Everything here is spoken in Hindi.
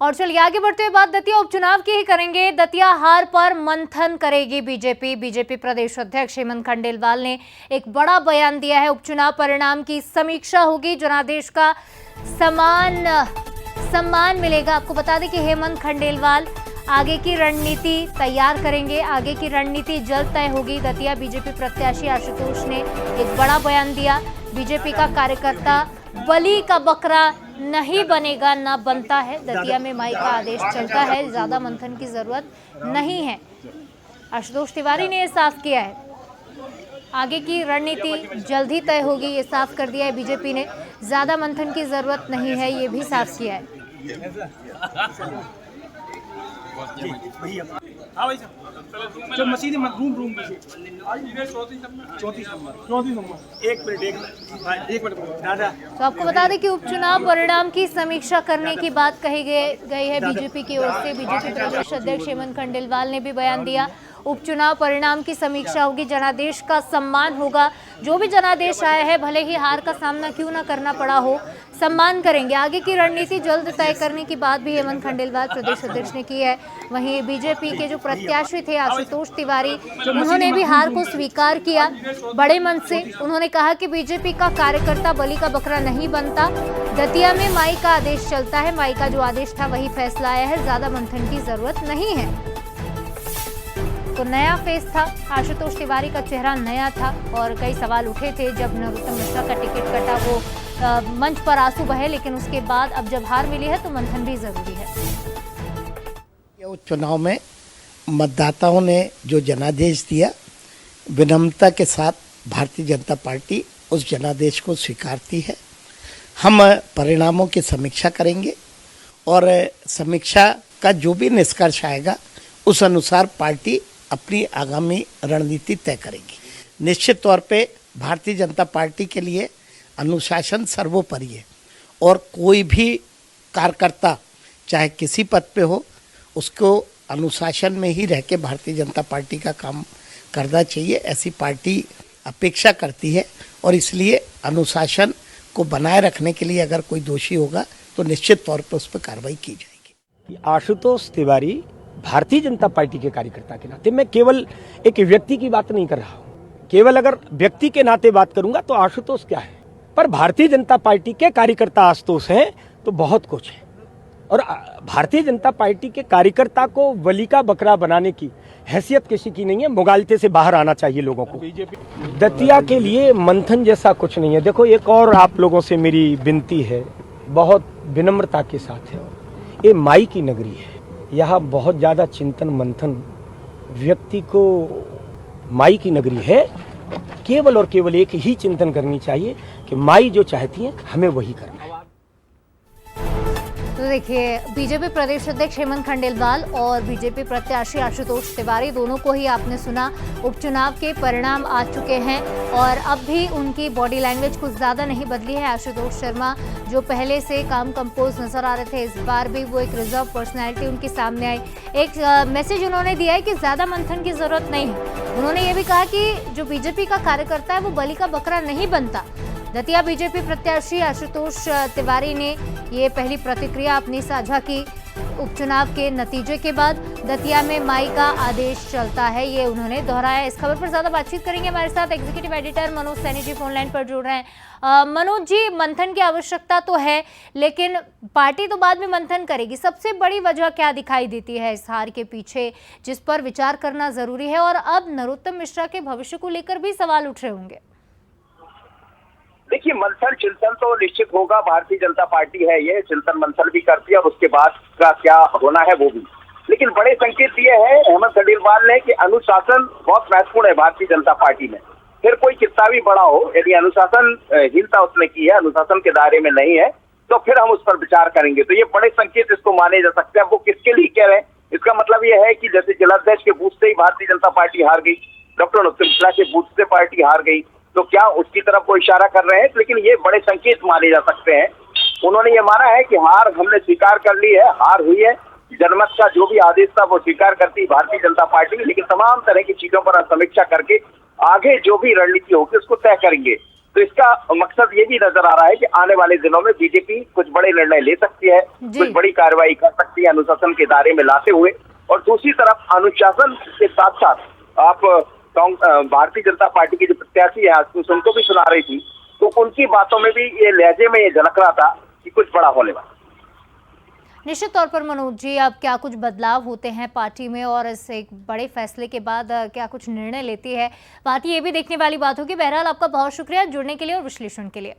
और चलिए आगे बढ़ते हुए बात दतिया उपचुनाव की ही करेंगे। दतिया हार पर मंथन करेगी बीजेपी प्रदेश अध्यक्ष हेमंत खंडेलवाल ने एक बड़ा बयान दिया है। उपचुनाव परिणाम की समीक्षा होगी, जनादेश का सम्मान मिलेगा। आपको बता दें कि हेमंत खंडेलवाल आगे की रणनीति तैयार करेंगे, आगे की रणनीति जल्द तय होगी। दतिया बीजेपी प्रत्याशी आशुतोष ने एक बड़ा बयान दिया। बीजेपी का कार्यकर्ता बलि का बकरा नहीं बनेगा, ना बनता है। दतिया में माई का आदेश चलता है, ज्यादा मंथन की जरूरत नहीं है। आशुतोष तिवारी ने यह साफ किया है, आगे की रणनीति जल्द ही तय होगी, ये साफ कर दिया है बीजेपी ने। ज्यादा मंथन की जरूरत नहीं है, ये भी साफ किया है। तो आपको बता दें कि उपचुनाव परिणाम की समीक्षा करने की बात कही गई है बीजेपी की ओर से। बीजेपी प्रदेश अध्यक्ष हेमंत खंडेलवाल ने भी बयान दिया। उपचुनाव परिणाम की समीक्षा होगी, जनादेश का सम्मान होगा। जो भी जनादेश आया है, भले ही हार का सामना क्यों ना करना पड़ा हो, सम्मान करेंगे। आगे की रणनीति जल्द तय करने की बात भी हेमंत खंडेलवाल प्रदेश अध्यक्ष ने की है। वहीं बीजेपी के जो प्रत्याशी थे आशुतोष तिवारी, उन्होंने भी हार को स्वीकार किया बड़े मन से। उन्होंने कहा कि बीजेपी का कार्यकर्ता बलि का बकरा नहीं बनता। दतिया में माई का आदेश चलता है, माई का जो आदेश था वही फैसला आया है, ज्यादा मंथन की जरूरत नहीं है। तो नया फेस था, आशुतोष तिवारी का चेहरा नया था और कई सवाल उठे थे जब नरोत्तम मिश्रा का टिकट कटा। वो मंच पर आंसू बहे, लेकिन उसके बाद अब जब हार मिली है तो मंथन भी जरूरी है। चुनाव में मतदाताओं ने जो जनादेश दिया, विनम्रता के साथ भारतीय जनता पार्टी उस जनादेश को स्वीकारती है। हम परिणामों की समीक्षा करेंगे और समीक्षा का जो भी निष्कर्ष आएगा उस अनुसार पार्टी अपनी आगामी रणनीति तय करेगी। निश्चित तौर पे भारतीय जनता पार्टी के लिए अनुशासन सर्वोपरि है और कोई भी कार्यकर्ता चाहे किसी पद पे हो, उसको अनुशासन में ही रह के भारतीय जनता पार्टी का काम करना चाहिए, ऐसी पार्टी अपेक्षा करती है। और इसलिए अनुशासन को बनाए रखने के लिए अगर कोई दोषी होगा तो निश्चित तौर पर उस पर कार्रवाई की जाएगी। आशुतोष तिवारी भारतीय जनता पार्टी के कार्यकर्ता के नाते, मैं केवल एक व्यक्ति की बात नहीं कर रहा हूं। केवल अगर व्यक्ति के नाते बात करूंगा तो आशुतोष क्या है, पर भारतीय जनता पार्टी के कार्यकर्ता आशुतोष हैं तो बहुत कुछ है। और भारतीय जनता पार्टी के कार्यकर्ता को बलि का बकरा बनाने की हैसियत किसी की नहीं है। मुगालते से बाहर आना चाहिए लोगों को। दतिया के लिए मंथन जैसा कुछ नहीं है। देखो, एक और आप लोगों से मेरी विनती है, बहुत विनम्रता के साथ है। ये माई की नगरी है, यहाँ बहुत ज्यादा चिंतन मंथन व्यक्ति को, माई की नगरी है, केवल और केवल एक ही चिंतन करनी चाहिए कि माई जो चाहती है हमें वही करना है। तो देखिए, बीजेपी प्रदेश अध्यक्ष हेमंत खंडेलवाल और बीजेपी प्रत्याशी आशुतोष तिवारी, दोनों को ही आपने सुना। उपचुनाव के परिणाम आ चुके हैं और अब भी उनकी बॉडी लैंग्वेज कुछ ज़्यादा नहीं बदली है। आशुतोष शर्मा जो पहले से काम कंपोज नजर आ रहे थे, इस बार भी वो एक रिजर्व पर्सनैलिटी उनके सामने आई। एक मैसेज उन्होंने दिया है कि ज़्यादा मंथन की ज़रूरत नहीं है। उन्होंने ये भी कहा कि जो बीजेपी का कार्यकर्ता है वो बलि का बकरा नहीं बनता। दतिया बीजेपी प्रत्याशी आशुतोष तिवारी ने ये पहली प्रतिक्रिया अपनी साझा की। उपचुनाव के नतीजे के बाद दतिया में माई का आदेश चलता है, ये उन्होंने दोहराया। इस खबर पर ज्यादा बातचीत करेंगे, हमारे साथ executive editor Manoj Saini ji phone line पर जुड़ रहे हैं। मनोज जी, मंथन की आवश्यकता तो है, लेकिन पार्टी तो बाद में मंथन करेगी। सबसे बड़ी वजह क्या दिखाई देती है इस हार के पीछे, जिस पर विचार करना जरूरी है? और अब नरोत्तम मिश्रा के भविष्य को लेकर भी सवाल उठ रहे होंगे। देखिए, मंथन चिंतन तो निश्चित होगा। भारतीय जनता पार्टी है, ये चिंतन मंथन भी करती है और उसके बाद का क्या होना है वो भी। लेकिन बड़े संकेत ये है हेमंत खंडेलवाल ने कि अनुशासन बहुत महत्वपूर्ण है भारतीय जनता पार्टी में। फिर कोई कितना भी बड़ा हो, यदि अनुशासनहीनता उसने की है, अनुशासन के दायरे में नहीं है, तो फिर हम उस पर विचार करेंगे। तो ये बड़े संकेत इसको माने जा सकते हैं। वो किसके लिए कह रहे हैं, इसका मतलब ये है कि जैसे जिलाध्यक्ष के बूथ से ही भारतीय जनता पार्टी हार गई, डॉक्टर नरोत्तम मिश्रा के बूथ से पार्टी हार गई, तो क्या उसकी तरफ वो इशारा कर रहे हैं? लेकिन ये बड़े संकेत माने जा सकते हैं। उन्होंने ये माना है कि हार हमने स्वीकार कर ली है, हार हुई है, जनमत का जो भी आदेश था वो स्वीकार करती भारतीय जनता पार्टी, लेकिन तमाम तरह की चीजों पर समीक्षा करके आगे जो भी रणनीति होगी उसको तय करेंगे। तो तो इसका मकसद ये भी नजर आ रहा है कि आने वाले दिनों में बीजेपी कुछ बड़े निर्णय ले सकती है, कुछ बड़ी कार्रवाई कर सकती है अनुशासन के दायरे में लाते हुए। और दूसरी तरफ अनुशासन के साथ साथ आप भारतीय जनता पार्टी के जो प्रत्याशी है उनको भी सुना रही थी, तो उनकी बातों में भी ये लहजे में ये झलक रहा था कि कुछ बड़ा होने वाला। निश्चित तौर पर मनोज जी, अब क्या कुछ बदलाव होते हैं पार्टी में और इस एक बड़े फैसले के बाद क्या कुछ निर्णय लेती है पार्टी, ये भी देखने वाली बात होगी। बहरहाल आपका बहुत शुक्रिया जुड़ने के लिए और विश्लेषण के लिए।